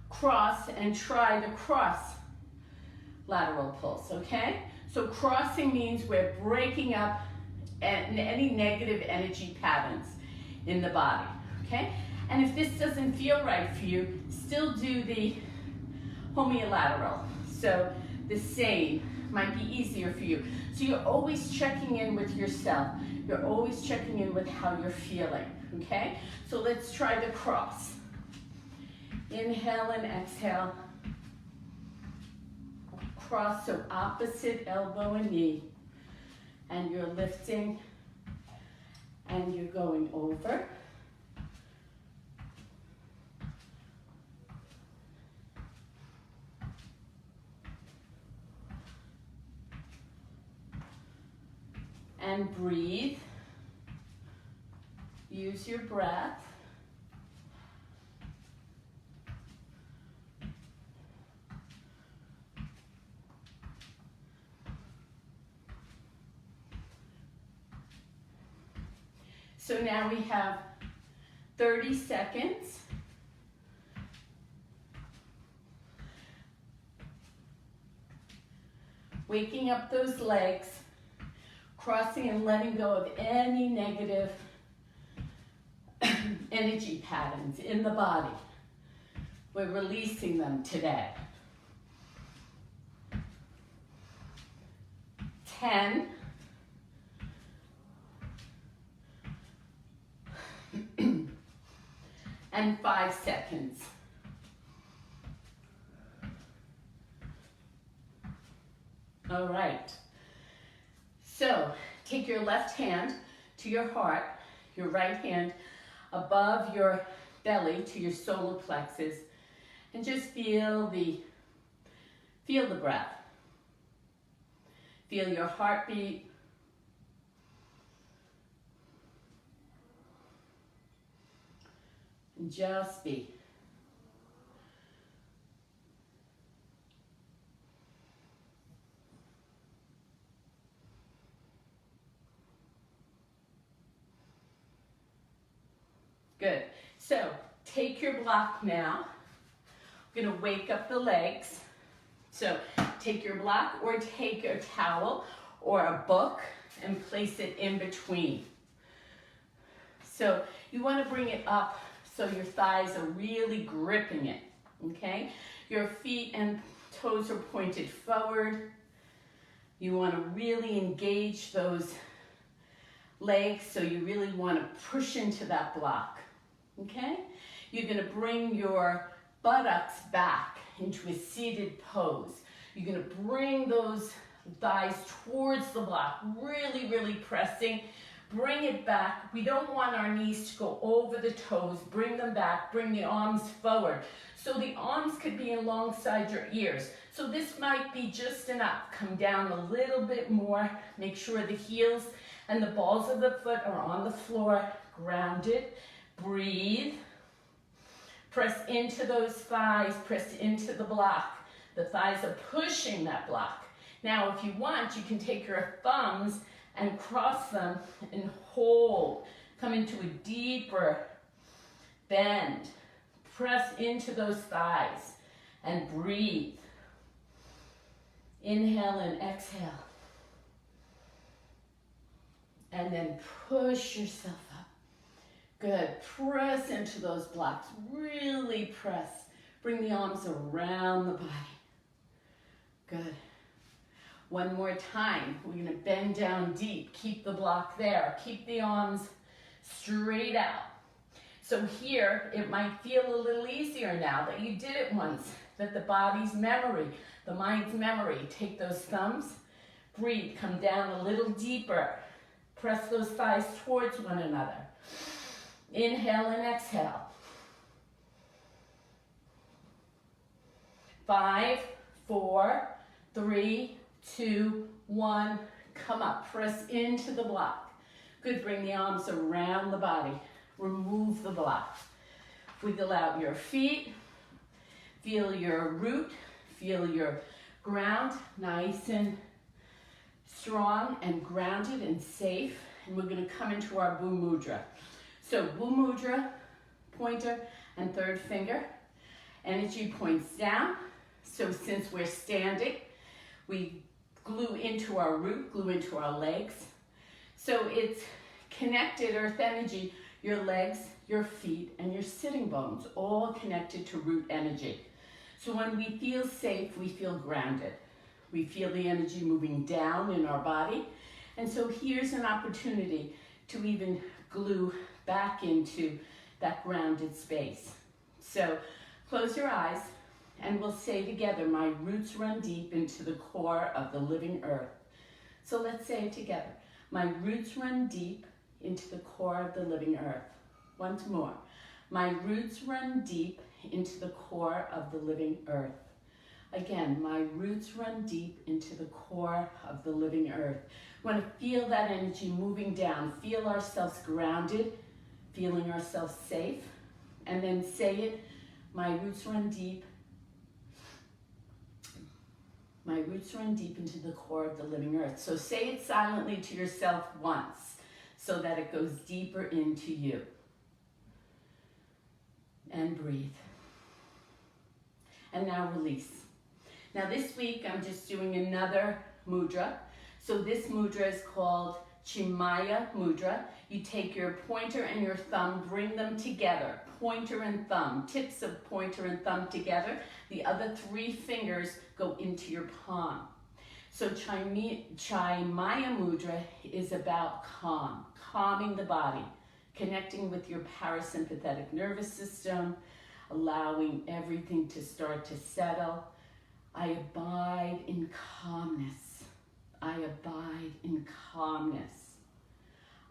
S2: cross and try the cross lateral pulls, okay? So crossing means we're breaking up any negative energy patterns in the body, okay? And if this doesn't feel right for you, still do the homeolateral. So the same might be easier for you. So you're always checking in with yourself. You're always checking in with how you're feeling, okay? So let's try the cross. Inhale and exhale. Cross, so opposite elbow and knee. And you're lifting and you're going over. And breathe. Use your breath. So now we have 30 seconds. Waking up those legs, crossing and letting go of any negative energy patterns in the body. We're releasing them today. 10. And 5 seconds. All right. So take your left hand to your heart, your right hand above your belly to your solar plexus, and just feel the breath. Feel your heartbeat. And just be. Good. So take your block now. We're going to wake up the legs. So take your block or take a towel or a book and place it in between. So you want to bring it up so your thighs are really gripping it, okay? Your feet and toes are pointed forward. You want to really engage those legs, so you really want to push into that block, okay? You're going to bring your buttocks back into a seated pose. You're going to bring those thighs towards the block, really, really pressing. Bring it back. We don't want our knees to go over the toes. Bring them back. Bring the arms forward. So the arms could be alongside your ears. So this might be just enough. Come down a little bit more. Make sure the heels and the balls of the foot are on the floor. Grounded. Breathe. Press into those thighs. Press into the block. The thighs are pushing that block. Now, if you want, you can take your thumbs and cross them and hold. Come into a deeper bend. Press into those thighs and breathe. Inhale and exhale.
S1: And then push yourself up. Good. Press into those blocks. Really press. Bring the arms around the body. Good. One more time. We're going to bend down deep. Keep the block there. Keep the arms straight out. So here, it might feel a little easier now that you did it once, that the body's memory, the mind's memory. Take those thumbs. Breathe. Come down a little deeper. Press those thighs towards one another. Inhale and exhale. 5, 4, 3, 2, 1. Come up. Press into the block. Good. Bring the arms around the body. Remove the block. Wiggle out your feet. Feel your root. Feel your ground. Nice and strong and grounded and safe. And we're going to come into our Boo Mudra. So Boo Mudra, pointer and third finger. Energy points down. So since we're standing, we glue into our root, glue into our legs. So it's connected earth energy, your legs, your feet, and your sitting bones, all connected to root energy. So when we feel safe, we feel grounded. We feel the energy moving down in our body. And so here's an opportunity to even glue back into that grounded space. So close your eyes and we'll say together, my roots run deep into the core of the living earth. So let's say it together. My roots run deep into the core of the living earth. Once more. My roots run deep into the core of the living earth. Again, my roots run deep into the core of the living earth. We want to feel that energy moving down, feel ourselves grounded, feeling ourselves safe, and then say it, my roots run deep. My roots run deep into the core of the living earth. So say it silently to yourself once so that it goes deeper into you. And breathe. And now release. Now this week I'm just doing another mudra. So this mudra is called Chimaya Mudra. You take your pointer and your thumb, bring them together. Pointer and thumb, tips of pointer and thumb together. The other 3 fingers go into your palm. So Chimaya Mudra is about calm, calming the body, connecting with your parasympathetic nervous system, allowing everything to start to settle. I abide in calmness. I abide in calmness.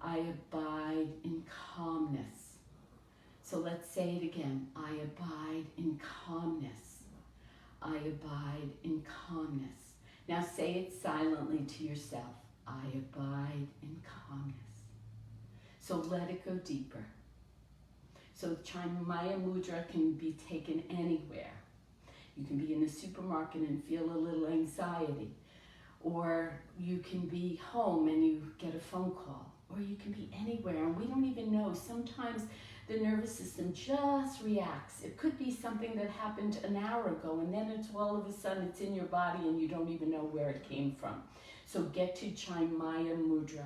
S1: I abide in calmness. So let's say it again. I abide in calmness. I abide in calmness. Now say it silently to yourself. I abide in calmness. So let it go deeper. So Chimaya Mudra can be taken anywhere. You can be in the supermarket and feel a little anxiety. Or you can be home and you get a phone call. Or you can be anywhere and we don't even know. Sometimes the nervous system just reacts. It could be something that happened an hour ago and then it's all of a sudden it's in your body and you don't even know where it came from. So get to Chimaya Mudra.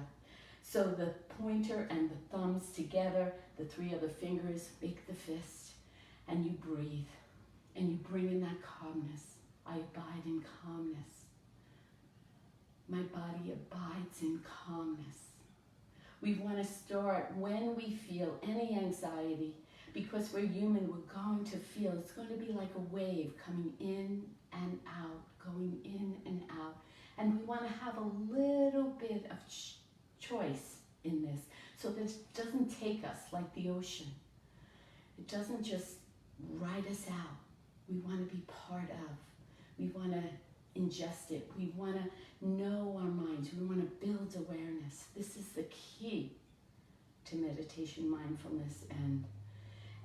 S1: So the pointer and the thumbs together, the 3 other fingers make the fist, and you breathe. And you bring in that calmness. I abide in calmness. My body abides in calmness. We want to start when we feel any anxiety, because we're human, we're going to feel, it's going to be like a wave coming in and out, going in and out. And we want to have a little bit of choice in this, so that it doesn't take us like the ocean. It doesn't just ride us out. We want to be part of. We want to ingest it. We want to know our minds. We want to build awareness. This is the key to meditation, mindfulness, and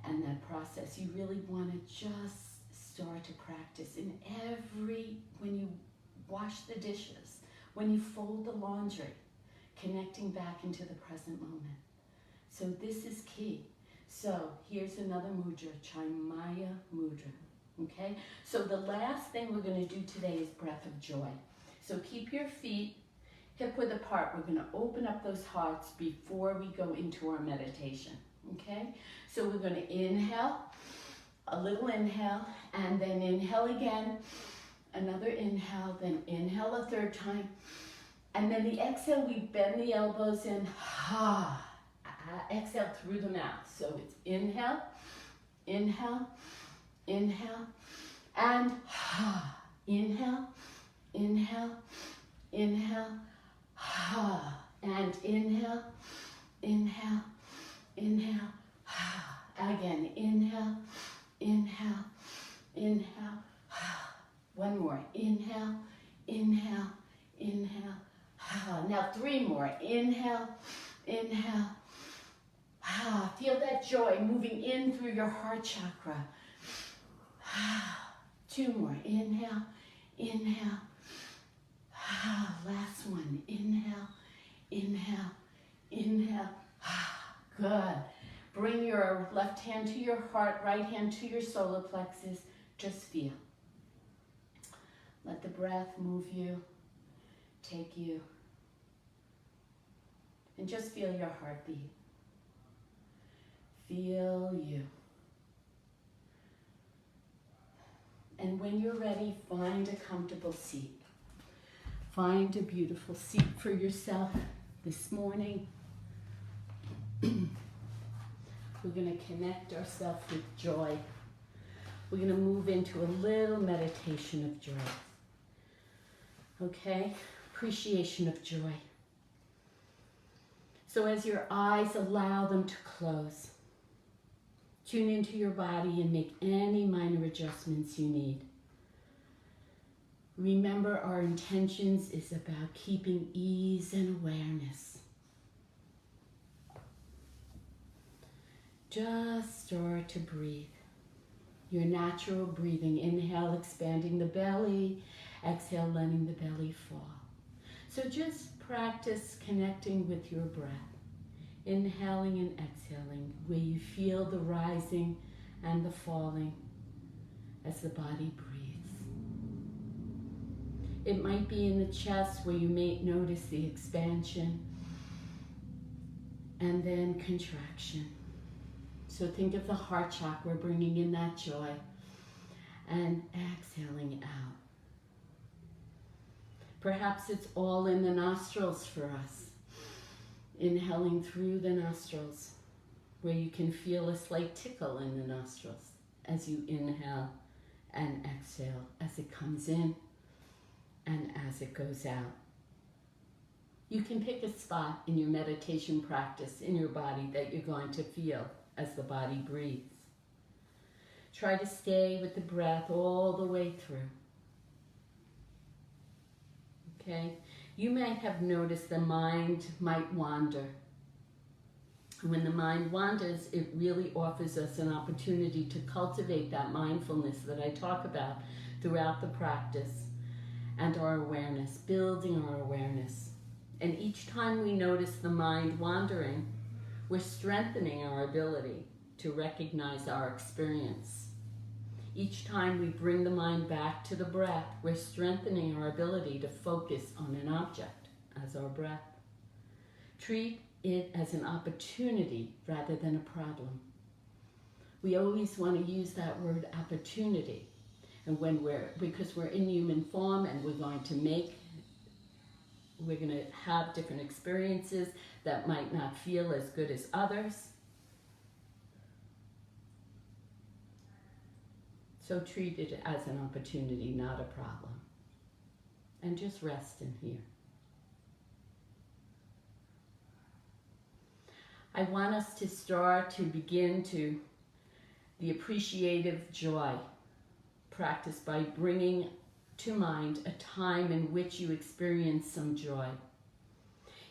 S1: that process. You really want to just start to practice in when you wash the dishes, when you fold the laundry, connecting back into the present moment. So this is key. So here's another mudra, Chimaya Mudra. Okay, so the last thing we're going to do today is breath of joy. So keep your feet hip width apart. We're going to open up those hearts before we go into our meditation, okay? So we're going to inhale, a little inhale, and then inhale again, another inhale, then inhale a third time, and then the exhale, we bend the elbows in, exhale through the mouth. So it's inhale, inhale, inhale, and inhale, inhale, inhale, and inhale, inhale, inhale, again, inhale, inhale, inhale, one more, inhale, inhale, inhale, now 3 more, inhale, inhale, feel that joy moving in through your heart chakra, 2 more, inhale, inhale, last one, inhale, inhale, inhale, good. Bring your left hand to your heart, right hand to your solar plexus, just feel. Let the breath move you, take you, and just feel your heartbeat. Feel you. And when you're ready, find a comfortable seat. Find a beautiful seat for yourself this morning. We're going to connect ourselves with joy. We're going to move into a little meditation of joy. Okay? Appreciation of joy. So as your eyes allow them to close, tune into your body and make any minor adjustments you need. Remember, our intentions is about keeping ease and awareness. Just start to breathe. Your natural breathing. Inhale, expanding the belly. Exhale, letting the belly fall. So just practice connecting with your breath. Inhaling and exhaling, where you feel the rising and the falling as the body breathes. It might be in the chest where you may notice the expansion and then contraction. So think of the heart chakra, bringing in that joy and exhaling out. Perhaps it's all in the nostrils for us. Inhaling through the nostrils, where you can feel a slight tickle in the nostrils as you inhale and exhale, as it comes in and as it goes out. You can pick a spot in your meditation practice in your body that you're going to feel as the body breathes. Try to stay with the breath all the way through. Okay? You might have noticed the mind might wander. When the mind wanders, it really offers us an opportunity to cultivate that mindfulness that I talk about throughout the practice and our awareness, building our awareness. And each time we notice the mind wandering, we're strengthening our ability to recognize our experience. Each time we bring the mind back to the breath, we're strengthening our ability to focus on an object as our breath. Treat it as an opportunity rather than a problem. We always want to use that word opportunity. And because we're in human form and we're going to have different experiences that might not feel as good as others. So treat it as an opportunity, not a problem. And just rest in here. I want us to start to begin to the appreciative joy practice by bringing to mind a time in which you experienced some joy.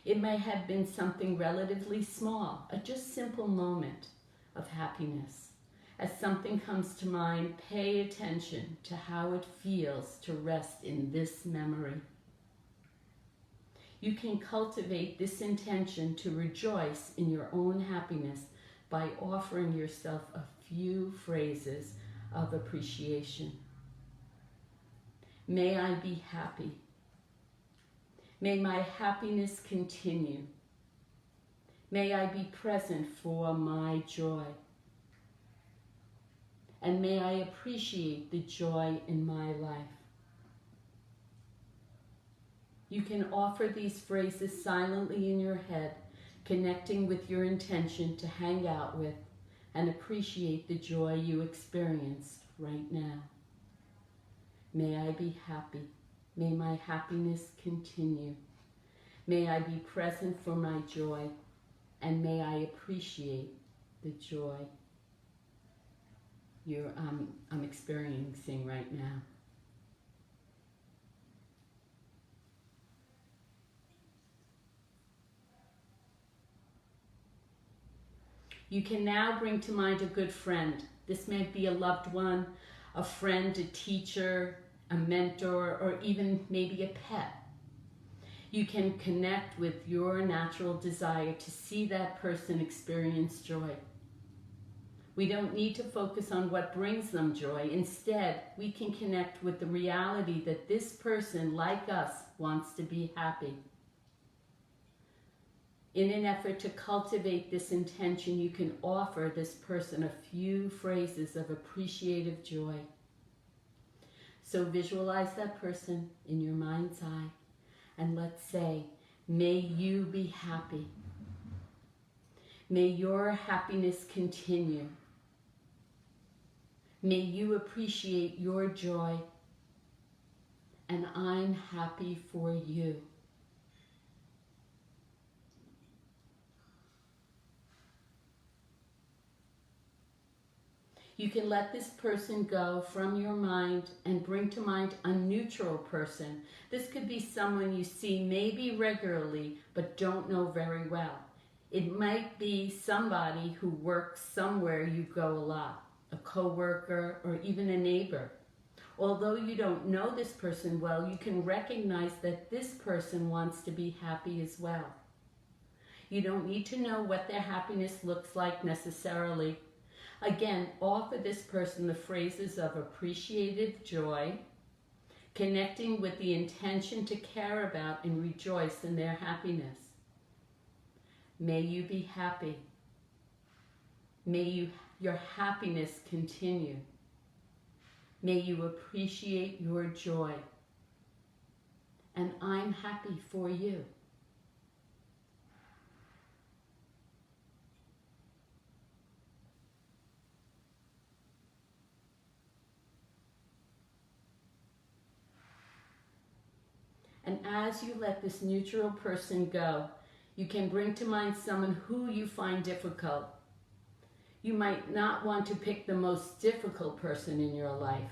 S1: It may have been something relatively small, a just simple moment of happiness. As something comes to mind, pay attention to how it feels to rest in this memory. You can cultivate this intention to rejoice in your own happiness by offering yourself a few phrases of appreciation. May I be happy. May my happiness continue. May I be present for my joy. And may I appreciate the joy in my life. You can offer these phrases silently in your head, connecting with your intention to hang out with and appreciate the joy you experience right now. May I be happy. May my happiness continue. May I be present for my joy, and may I appreciate the joy I'm experiencing right now. You can now bring to mind a good friend. This may be a loved one, a friend, a teacher, a mentor, or even maybe a pet. You can connect with your natural desire to see that person experience joy. We don't need to focus on what brings them joy. Instead, we can connect with the reality that this person, like us, wants to be happy. In an effort to cultivate this intention, you can offer this person a few phrases of appreciative joy. So visualize that person in your mind's eye, and let's say, may you be happy. May your happiness continue. May you appreciate your joy, and I'm happy for you. You can let this person go from your mind and bring to mind a neutral person. This could be someone you see maybe regularly but don't know very well. It might be somebody who works somewhere you go a lot, a coworker or even a neighbor. Although you don't know this person well, you can recognize that this person wants to be happy as well. You don't need to know what their happiness looks like necessarily. Again, offer this person the phrases of appreciative joy, connecting with the intention to care about and rejoice in their happiness. May you be happy. May your happiness continue. May you appreciate your joy. And I'm happy for you. And as you let this neutral person go, you can bring to mind someone who you find difficult. You might not want to pick the most difficult person in your life.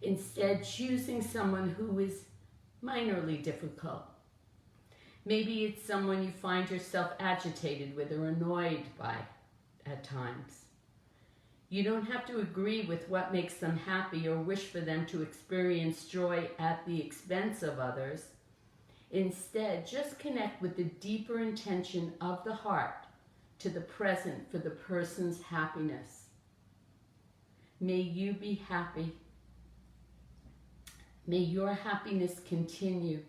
S1: Instead, choosing someone who is minorly difficult. Maybe it's someone you find yourself agitated with or annoyed by at times. You don't have to agree with what makes them happy or wish for them to experience joy at the expense of others. Instead, just connect with the deeper intention of the heart to the present for the person's happiness. May you be happy. May your happiness continue.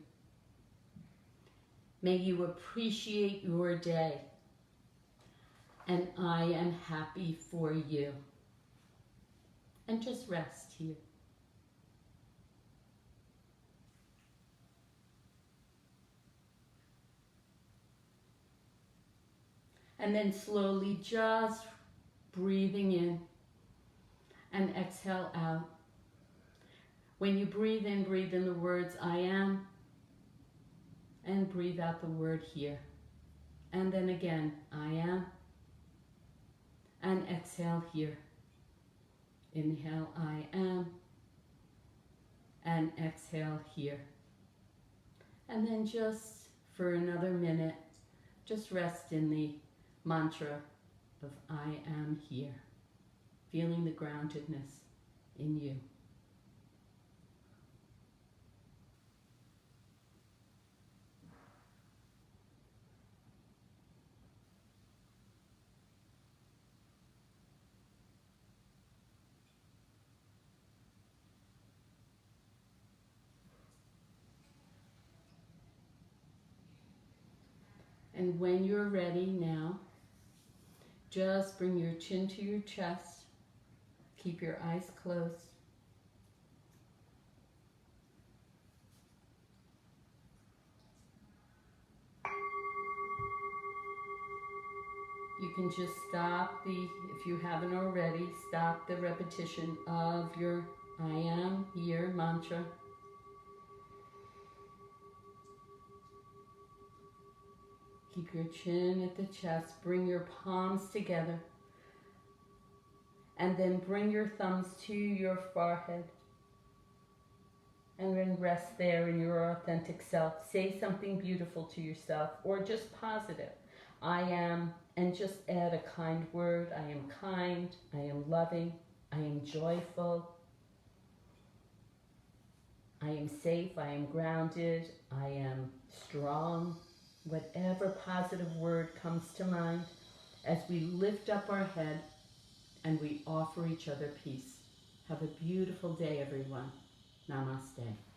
S1: May you appreciate your day. And I am happy for you. And just rest here. And then slowly just breathing in and exhale out. When you breathe in the words I am, and breathe out the word here. And then again, I am, and exhale here. Inhale, I am, and exhale here. And then just for another minute, just rest in the mantra of I am here, feeling the groundedness in you. And when you're ready now, just bring your chin to your chest. Keep your eyes closed. You can just stop if you haven't already, stop the repetition of your I am here mantra. Keep your chin at the chest, bring your palms together, and then bring your thumbs to your forehead. And then rest there in your authentic self. Say something beautiful to yourself, or just positive. I am, and just add a kind word. I am kind, I am loving, I am joyful, I am safe, I am grounded, I am strong. Whatever positive word comes to mind as we lift up our head and we offer each other peace. Have a beautiful day, everyone. Namaste.